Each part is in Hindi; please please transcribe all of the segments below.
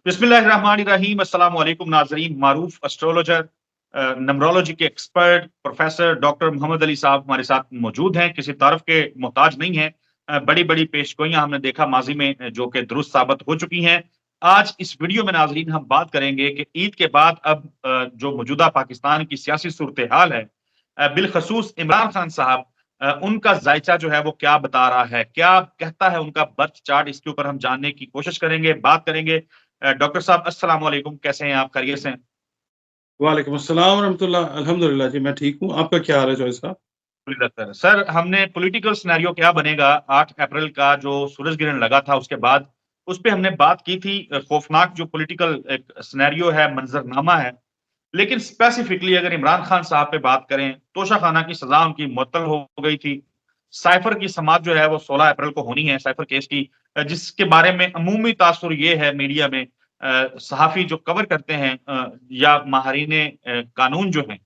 बिस्मिल्लाहिर्रहमानिर्रहीम। अस्सलाम वालेकुम नाज़रीन। मारूफ एस्ट्रोलॉजर, नमरोलॉजी के expert professor doctor Mohammad Ali sahab हमारे साथ मौजूद हैं। किसी तारीफ के मोहताज नहीं हैं। बड़ी बड़ी पेशगोइयां हमने देखा माजी में, जो कि दुरुस्त साबित हो चुकी हैं। आज इस वीडियो में नाज़रीन हम बात करेंगे कि ईद के बाद अब जो मौजूदा पाकिस्तान की सियासी सूरत हाल है, बिलखसूस इमरान खान साहब, उनका जायचा जो है वो क्या बता रहा है, क्या कहता है उनका बर्थ चार्ट, इसके ऊपर हम जानने की कोशिश करेंगे, बात करेंगे। डॉक्टर साहब अस्सलाम वालेकुम, कैसे हैं आप? खैरियत से हैं? वालेकुम अस्सलाम रहमतुल्लाह। अल्हम्दुलिल्लाह जी, मैं ठीक हूँ। आपका क्या हाल है जॉय साहब? सर सर, हमने पॉलिटिकल सिनेरियो क्या बनेगा 8 अप्रैल का जो सूरज ग्रहण लगा था उसके बाद, उस पे हमने बात की थी। खौफनाक जो पॉलिटिकल एक सिनेरियो है, मंजरनामा है। लेकिन स्पेसिफिकली अगर इमरान खान साहब पे बात करें, तोशाखाना की सजा उनकी मुअत्तल हो गई थी। साइफर की समाअत जो है वो 16 अप्रैल को होनी है, साइफर केस की, जिसके बारे में अमूमी तासुर ये है मीडिया में, सहाफ़ी जो कवर करते हैं, या माहिरीन कानून जो हैं,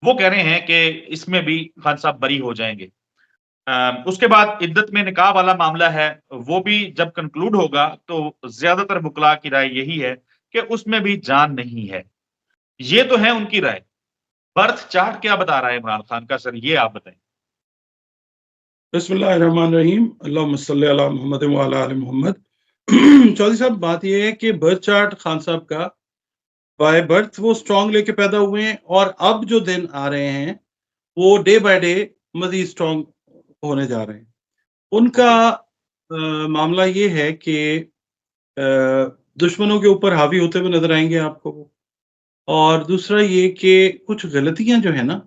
वो कह रहे हैं कि इसमें भी खान साहब बरी हो जाएँगे। उसके बाद इद्दत में निकाह वाला मामला है, वो भी जब कंक्लूड होगा तो ज़्यादातर वुकला की राय यही है कि उसमें भी जान नहीं है। ये तो है उनकी राय। बर्थ चार्ट क्या बता रहा है इमरान खान का सर, ये आप बताएँ? बिस्मिल्लाहिर्रहमानिर्रहीम। अल्लाहुम्मा सल्लि अला मुहम्मद व अला आलि मोहम्मद। चौधरी साहब, बात ये है कि बर्थ चार्ट खान साहब का बाय बर्थ वो स्ट्रांग लेके पैदा हुए हैं, और अब जो दिन आ रहे हैं वो डे बाय डे मजीद स्ट्रांग होने जा रहे हैं। उनका ओके। मामला ये है कि दुश्मनों के ऊपर हावी होते हुए नजर आएंगे आपको वो। और दूसरा ये कि कुछ गलतियां जो है ना,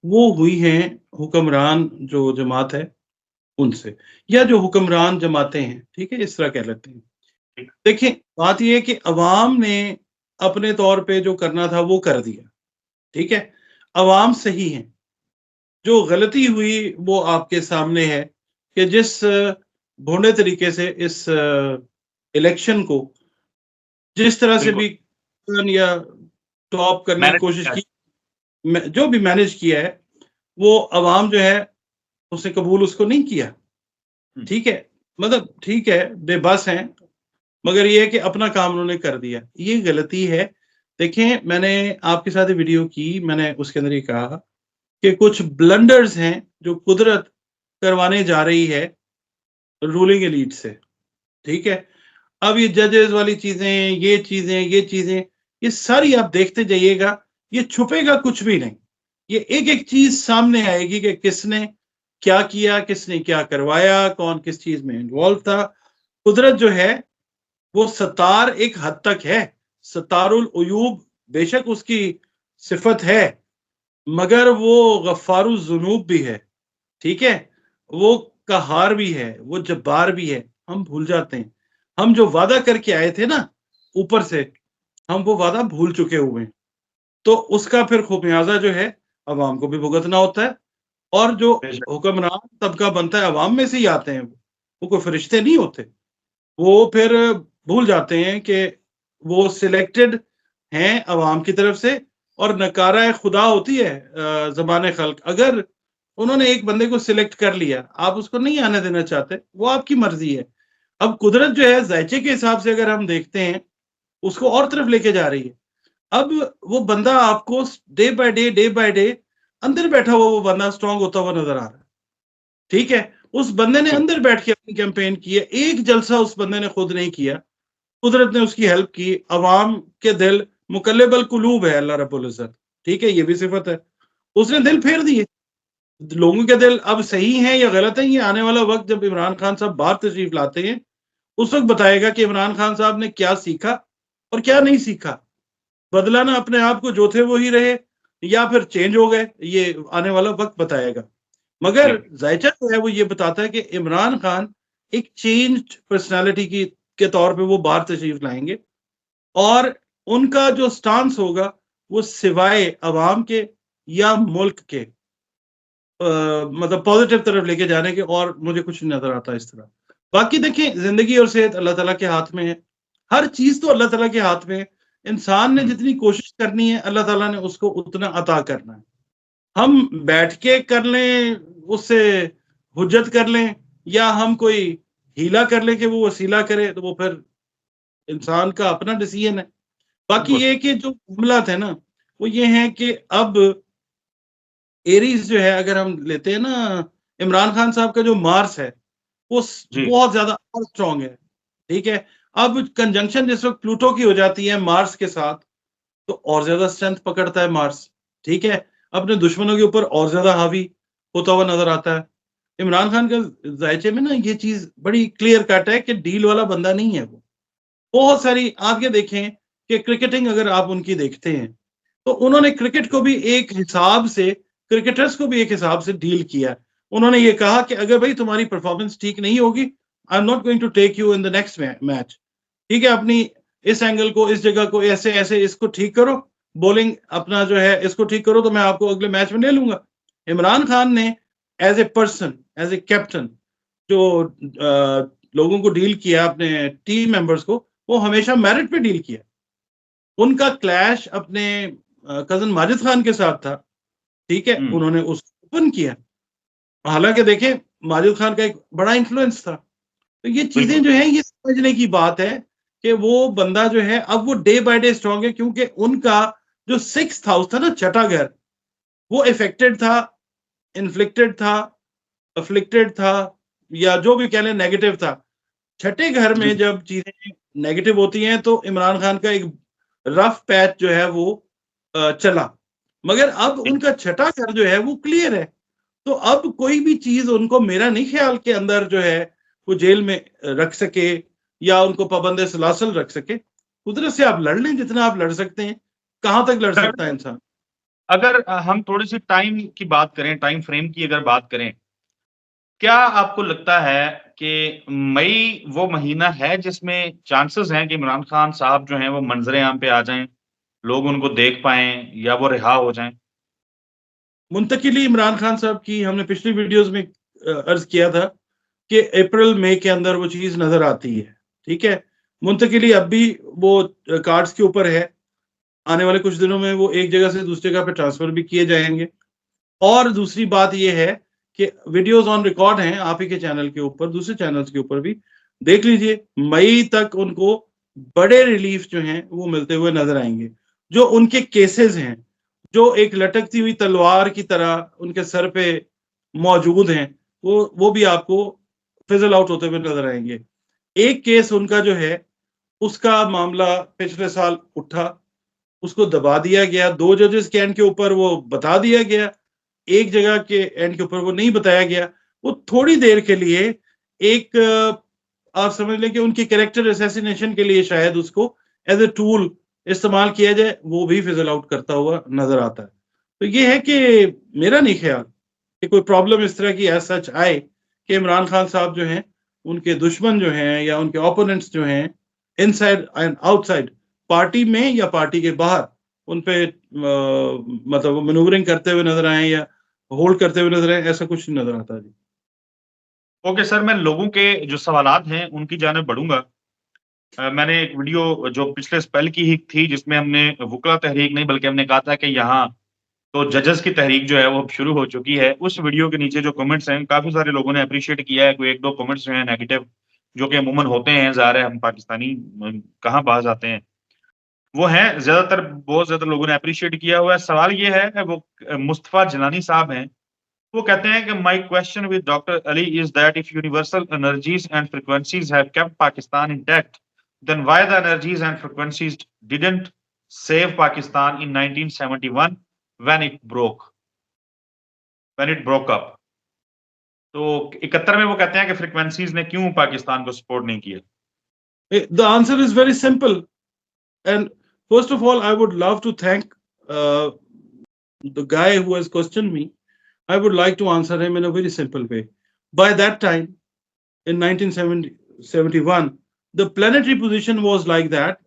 वो हुई हैं हुक्मरान जो जमात है उनसे, या जो हुक्मरान जमाते हैं, ठीक है, इस तरह कह लेते हैं। ठीक। देखिए, बात ये है कि अवाम ने अपने तौर पे जो करना था वो कर दिया, ठीक है। अवाम सही है। जो गलती हुई वो आपके सामने है कि जिस भोंडे तरीके से इस इलेक्शन को जिस तरह से बिल्कुल, भी या टॉप करने की मैनेज कोशिश किया की, है। जो भी मैनेज किया है, वो अवाम जो है उसने कबूल उसको नहीं किया, हुँ, ठीक है। मतलब ठीक है, बेबस हैं, मगर ये है कि अपना काम उन्होंने कर दिया, ये गलती है। देखें, मैंने आपके साथ वीडियो की, मैंने उसके अंदर ये कहा कि कुछ ब्लंडर्स हैं जो कुदरत करवाने जा रही है रूलिंग एलीट से, ठीक है। अब ये जजेस वाली चीजें, ये चीजें ये सारी आप देखते जाइएगा, ये छुपेगा कुछ भी नहीं। ये एक एक चीज सामने आएगी कि किसने क्या किया, किसने क्या करवाया, कौन किस चीज में इन्वॉल्व था। कुदरत जो है वो सत्तार एक हद तक है, सत्तारुल उयूब बेशक उसकी सिफत है, मगर वो गफ्फारुल जुनूब भी है, ठीक है। वो कहार भी है, वो जब्बार भी है। हम भूल जाते हैं, हम जो वादा करके आए थे ना ऊपर से, हम वो वादा भूल चुके हुए हैं। तो उसका फिर खुमियाजा जो है अवाम को भी भुगतना होता है। और जो बेशक। हुक्मरान तबका बनता है अवाम में से ही आते हैं, वो कोई फरिश्ते नहीं होते। वो फिर भूल जाते हैं कि वो सिलेक्टेड हैं अवाम की तरफ से, और नकारा खुदा होती है ज़बान खल्क। अगर उन्होंने एक बंदे को सिलेक्ट कर लिया, आप उसको नहीं आने देना चाहते, वो आपकी मर्जी है। अब कुदरत जो है जायचे के हिसाब से अगर हम देखते हैं, उसको और तरफ लेके जा रही है। अब वो बंदा आपको डे बाय डे अंदर बैठा हुआ वो बंदा स्ट्रांग होता हुआ नजर आ रहा है, ठीक है। उस बंदे ने बिल्कुल, अंदर बैठ के अपनी कैंपेन की है, एक जलसा उस बंदे ने खुद नहीं किया, कुदरत ने उसकी हेल्प की। अवाम के दिल मुकल्लिबल कुलूब है अल्लाह रब्बुल इज्जत, ठीक है, ये भी सिफत है। उसने दिल फेर दिए। लोगों के दिल अब सही हैं या गलत हैं, ये आने वाला वक्त जब इमरान खान साहब बाहर तशरीफ लाते हैं उस वक्त बताएगा कि इमरान खान साहब ने क्या सीखा और क्या नहीं सीखा। बदला ना अपने आप को, जो थे वो ही रहे, या फिर चेंज हो गए, ये आने वाला वक्त बताएगा। मगर एग्ज़ैक्टली। जायचा जो है वो ये बताता है कि इमरान खान एक चेंज पर्सनालिटी की के तौर पे वो बाहर तशरीफ लाएंगे, और उनका जो स्टांस होगा वो सिवाय अवाम के या मुल्क के मतलब पॉजिटिव तरफ लेके जाने के, और मुझे कुछ नहीं नजर आता इस तरह। बाकी देखिए, जिंदगी और सेहत अल्लाह ताला के हाथ में है। हर चीज तो अल्लाह ताला के हाथ में है। इंसान ने हुँ, जितनी कोशिश करनी है अल्लाह ताला ने उसको उतना अता करना है। हम बैठ के कर लें, उससे हुज्जत कर लें, या हम कोई हीला कर लें कि वो वसीला करे, तो वो फिर इंसान का अपना डिसीजन है। बाकी बिल्कुल। ये कि जो मामला है ना वो ये है कि अब एरीज जो है, अगर हम लेते हैं ना, इमरान खान साहब का जो मार्स है वो जी। बहुत ज्यादा और स्ट्रांग है। ठीक है, अब कंजंक्शन जिस वक्त प्लूटो की हो जाती है मार्स के साथ तो और ज्यादा स्ट्रेंथ पकड़ता है मार्स। ठीक है, अपने दुश्मनों के ऊपर और ज्यादा हावी होता हुआ नजर आता है। इमरान खान का जायचे में ना ये चीज बड़ी क्लियर कट है कि डील वाला बंदा नहीं है वो। बहुत सारी आप ये देखें कि क्रिकेटिंग अगर आप उनकी देखते हैं तो उन्होंने क्रिकेट को भी एक हिसाब से, क्रिकेटर्स को भी एक हिसाब से डील किया। उन्होंने ये कहा कि अगर भाई तुम्हारी परफॉर्मेंस ठीक नहीं होगी, I am not going to take you in the next match. ठीक है, अपनी इस एंगल को, इस जगह को ऐसे ऐसे इसको ठीक करो, बॉलिंग अपना जो है इसको ठीक करो, तो मैं आपको अगले मैच में ले लूंगा। इमरान खान ने as a person, as a captain जो लोगों को डील किया, अपने टीम मेंबर्स को, वो हमेशा मेरिट पे डील किया। उनका क्लैश अपने कजन माजिद खान के साथ था। ठीक है, उन्होंने उसको ओपन किया। हालांकि देखें, माजिद खान का एक बड़ा इन्फ्लुएंस था। तो ये चीजें बिल्कुल। जो है ये समझने की बात है कि वो बंदा जो है अब वो डे बाय डे स्ट्रांग है, क्योंकि उनका जो 6th हाउस था ना, छठा घर, वो इफेक्टेड था, इन्फ्लिक्टेड था, अफ्लिक्टेड था, या जो भी कह लें नेगेटिव था। छठे घर जी। में जब चीजें नेगेटिव होती हैं तो इमरान खान का एक रफ पैच जो है वो चला। मगर अब जी। उनका छठा घर जो है वो क्लियर है। तो अब कोई भी चीज उनको, मेरा नहीं ख्याल के अंदर जो है वो जेल में रख सके या उनको पाबंद सलासल रख सके। कुदरत से आप लड़ लें जितना आप लड़ सकते हैं। कहां तक लड़ सर, सकता है इंसान? अगर हम थोड़ी सी टाइम की बात करें, टाइम फ्रेम की अगर बात करें, क्या आपको लगता है कि मई वो महीना है जिसमें चांसेस हैं कि इमरान खान साहब जो हैं वो मंजर-ए-आम पे आ जाएँ, लोग उनको देख पाएँ या वो रिहा हो जाएँ? मुंतकिली इमरान खान साहब की हमने पिछली वीडियोस में अर्ज किया था कि अप्रैल मई के अंदर वो चीज नजर आती है। ठीक है, मुंतकिली अब भी वो कार्ड्स के ऊपर है। आने वाले कुछ दिनों में वो एक जगह से दूसरी जगह पे ट्रांसफर भी किए जाएंगे। और दूसरी बात ये है कि वीडियोस ऑन रिकॉर्ड हैं आप ही के चैनल के ऊपर, दूसरे चैनल्स के ऊपर भी देख लीजिए, मई तक उनको बड़े रिलीफ जो हैं वो मिलते हुए नजर आएंगे। जो उनके केसेस हैं, जो एक लटकती हुई तलवार की तरह उनके सर पे मौजूद हैं, वो भी आपको फिजल आउट होते हुए नजर आएंगे। एक केस उनका जो है उसका मामला पिछले साल उठा, उसको दबा दिया गया, 2 जजेस के एंड के ऊपर वो बता दिया गया, एक जगह के एंड के ऊपर वो नहीं बताया गया। वो थोड़ी देर के लिए एक आप समझ लें कि उनकी कैरेक्टर असैसिनेशन के लिए शायद उसको एज ए टूल इस्तेमाल किया जाए, वो भी फिजल आउट करता हुआ नजर आता है। तो ये है कि मेरा नहीं ख्याल कि कोई प्रॉब्लम इस तरह की एज सच आए कि इमरान खान साहब जो हैं उनके दुश्मन जो हैं या उनके ओपोनेंट्स जो हैं, इनसाइड एंड आउटसाइड, पार्टी में या पार्टी के बाहर, उन पे मतलब मैनूवरिंग करते हुए नजर आए या होल्ड करते हुए नजर आए, ऐसा कुछ नहीं नजर आता जी। ओके सर, मैं लोगों के जो सवालात हैं उनकी जानिब बढ़ूँगा। मैंने एक वीडियो जो पिछले स्पेल की ही थी जिसमें हमने वुकला तहरीक नहीं बल्कि हमने कहा था कि यहाँ तो जजेस की तहरीक जो है वो अब शुरू हो चुकी है। उस वीडियो के नीचे जो कमेंट्स हैं काफ़ी सारे लोगों ने एप्रिशिएट किया है। कोई 1-2 कमेंट्स जो हैं नेगेटिव, जो कि अमूमन होते हैं, ज़ाहिर है हम पाकिस्तानी कहाँ बाज़ आते हैं। वो हैं ज़्यादातर, बहुत ज़्यादा लोगों ने एप्रिशिएट किया हुआ है। सवाल ये है कि वो मुस्तफ़ा जिलानी साहब हैं, वो कहते हैं कि my question with doctor Ali is that if universal energies and frequencies have kept Pakistan intact, then why the energies and frequencies didn't save Pakistan in 1971 when it broke up. तो 71 में वो कहते हैं कि फ्रीक्वेंसीज ने क्यों पाकिस्तान को सपोर्ट नहीं किया? The answer is very simple. And first of all, I would love to thank the guy who has questioned me. I would like to answer him in a very simple way. By that time, in 1971, the planetary position was like that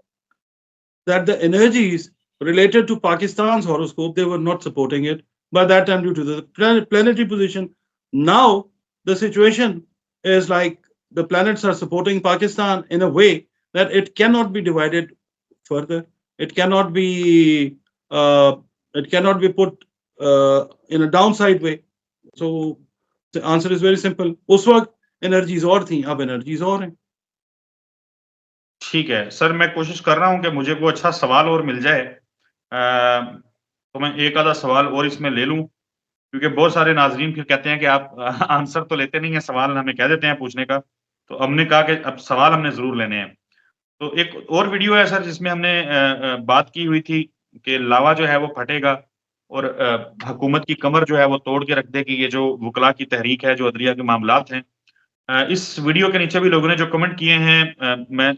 the energies related to Pakistan's horoscope, they were not supporting it by that time due to the planetary position. Now, the situation is like the planets are supporting Pakistan in a way that it cannot be divided further. It cannot be put in a downside way. So the answer is very simple. उस वक्त energies और थी, अब energies और हैं. ठीक है सर, मैं कोशिश कर रहा हूँ कि मुझे कोई अच्छा सवाल और मिल जाए, तो मैं एक आधा सवाल और इसमें ले लूँ, क्योंकि बहुत सारे नाजरीन फिर कहते हैं कि आप आंसर तो लेते नहीं है, सवाल हमें कह देते हैं पूछने का। तो हमने कहा कि अब सवाल हमने जरूर लेने हैं। तो एक और वीडियो है सर जिसमें हमने बात की हुई थी कि लावा जो है वो फटेगा और हुकूमत की कमर जो है वो तोड़ के रख देगी, ये जो वकला की तहरीक है, जो अदलिया के मामलात हैं। इस वीडियो के नीचे भी लोगों ने जो कमेंट किए हैं, मैं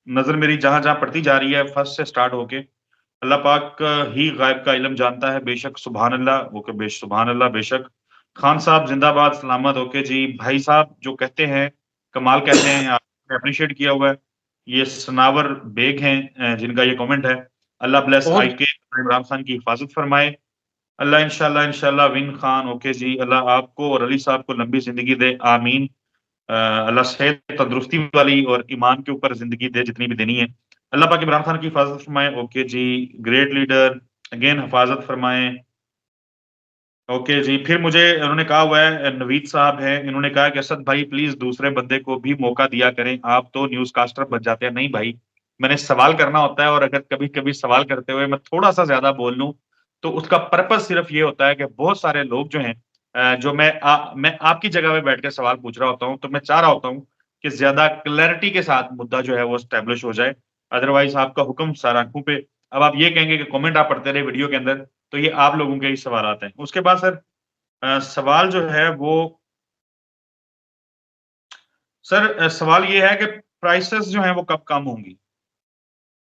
नज़र मेरी जहाँ-जहाँ पड़ती जा रही है फर्स्ट से स्टार्ट होके, अल्लाह पाक ही गायब का इल्म जानता है, बेशक सुभान अल्लाह, वो के सुभान अल्लाह बेशक। खान साहब जिंदाबाद, सलामत ओके जी। भाई साहब जो कहते हैं, कमाल कहते हैं, आपने एप्रिशिएट किया हुआ है। ये सनावर बेग हैं, जिनका ये कमेंट है। अल्लाह ब्लेस बहुत आईके इमरान खान की हिफाजत फरमाए। अल्लाह इंशाल्लाह इंशाल्लाह विन खान ओके जी, अल्लाह आपको और अली साहब को लंबी जिंदगी दे, आमीन। अल्लाह सेहत, तंदुरुस्ती वाली और ईमान के ऊपर ज़िंदगी दे जितनी भी देनी है। अल्लाह पाक इमरान खान की हिफाज़त फरमाए, ओके जी। ग्रेट लीडर, अगेन हिफाज़त फरमाएँ। ओके जी, फिर मुझे उन्होंने कहा हुआ है, नवीद साहब हैं, इन्होंने कहा कि असद भाई प्लीज़ दूसरे बंदे को भी मौका दिया करें, आप तो न्यूज़कास्टर बन जाते हैं। नहीं भाई, मैंने सवाल करना होता है और अगर कभी-कभी सवाल करते हुए मैं थोड़ा-सा ज़्यादा बोल लूँ, तो उसका पर्पज़ सिर्फ़ ये होता है कि बहुत सारे लोग जो हैं, जो मैं आपकी जगह पे बैठ के सवाल पूछ रहा होता हूँ, तो मैं चाह रहा होता हूँ कि ज़्यादा क्लैरिटी के साथ मुद्दा जो है वो एस्टेब्लिश हो जाए। अदरवाइज़ आपका हुक्म सर आँखों पे। अब आप ये कहेंगे कि कमेंट आप पढ़ते रहे वीडियो के अंदर, तो ये आप लोगों के ही सवालात हैं। उसके बाद सर, सवाल जो है वो सर, सवाल ये है कि प्राइसेज़ जो हैं वो कब कम होंगी?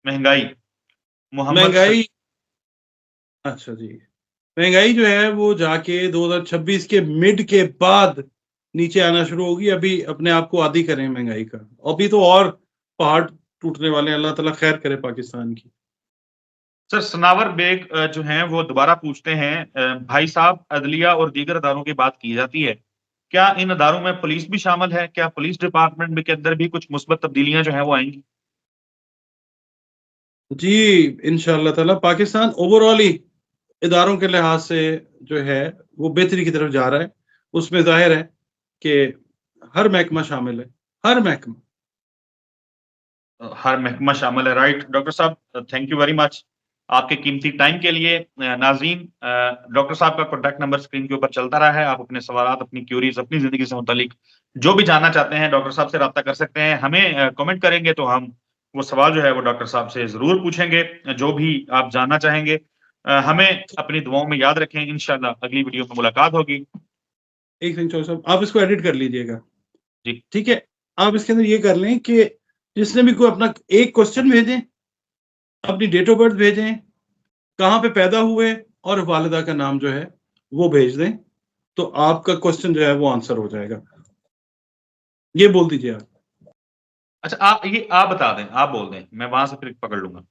महँगाई, मोहम्मद श महँगाई अच्छा जी। महँगाई जो है वो जाके 2026 के मिड के बाद नीचे आना शुरू होगी। अभी अपने आप को आदी करें महँगाई का। अभी तो और पहाड़ टूटने वाले हैं, अल्लाह ताला खैर करे पाकिस्तान की। सर सनावर बेग जो हैं वो दोबारा पूछते हैं, भाई साहब अदलिया और दीगर अदारों की बात की जाती है। क्या इन अदारों में पुलिस भी शामिल है? क्या पुलिस डिपार्टमेंट में के अंदर भी कुछ मुस्बत तब्दीलियाँ जो हैं वो आएँगी? जी, इंशाअल्लाह ताला पाकिस्तान ओवरऑल ही इदारों के लिहाज से जो है वो बेहतरी की तरफ जा रहा है। उसमें ज़ाहिर है कि हर महकमा शामिल है, हर महकमा। हर महकमा शामिल है, राइट। डॉक्टर साहब थैंक यू वेरी मच आपके कीमती टाइम के लिए। नाज़रीन, डॉक्टर साहब का कॉन्टैक्ट नंबर स्क्रीन के ऊपर चलता रहा है। आप अपने सवालात, अपनी क्यूरीज़, अपनी ज़िंदगी से मुतालिक जो भी जानना चाहते हैं, डॉक्टर साहब से राब्ता कर सकते हैं। हमें कमेंट करेंगे तो हम वो सवाल जो है वो डॉक्टर साहब से ज़रूर पूछेंगे, जो भी आप जानना चाहेंगे। हमें अपनी दुआओं में याद रखें, इंशाल्लाह अगली वीडियो में मुलाकात होगी। एक सेकंड चौधरी साहब, आप इसको एडिट कर लीजिएगा, जी। ठीक है? आप इसके अंदर ये कर लें कि जिसने भी कोई अपना एक क्वेश्चन भेजें, अपनी डेट ऑफ बर्थ भेजें, कहाँ पे पैदा हुए और वालिदा का नाम जो है वो भेज दें, तो आपका क्वेश्चन जो है वो आंसर हो जाएगा। ये बोल दीजिए आप। अच्छा, आप बता दें, आप बोल दें, मैं वहाँ से फिर पकड़ लूँगा।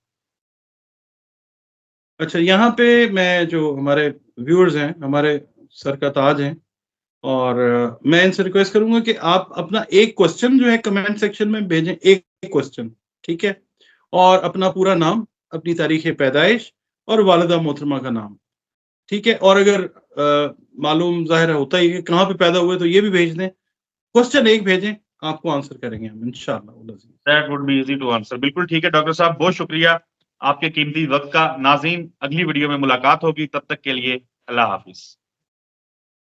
अच्छा, यहाँ पे मैं जो हमारे व्यूअर्स हैं, हमारे सर का ताज हैं और मैं इनसे रिक्वेस्ट करूँगा कि आप अपना एक क्वेश्चन जो है कमेंट सेक्शन में भेजें, एक क्वेश्चन, ठीक है? और अपना पूरा नाम, अपनी तारीख़ पैदाइश और वालिदा मोहतरमा का नाम, ठीक है? और अगर मालूम ज़ाहिर होता ही है कहाँ पे पैदा हुए तो ये भी भेज दें। क्वेश्चन एक भेजें, आपको आंसर करेंगे हम इंशाअल्लाह। That would be easy to answer. बिल्कुल ठीक है डॉक्टर साहब, बहुत शुक्रिया आपके कीमती वक़्त का। नाज़रीन, अगली वीडियो में मुलाकात होगी, तब तक के लिए अल्लाह हाफ़िज़।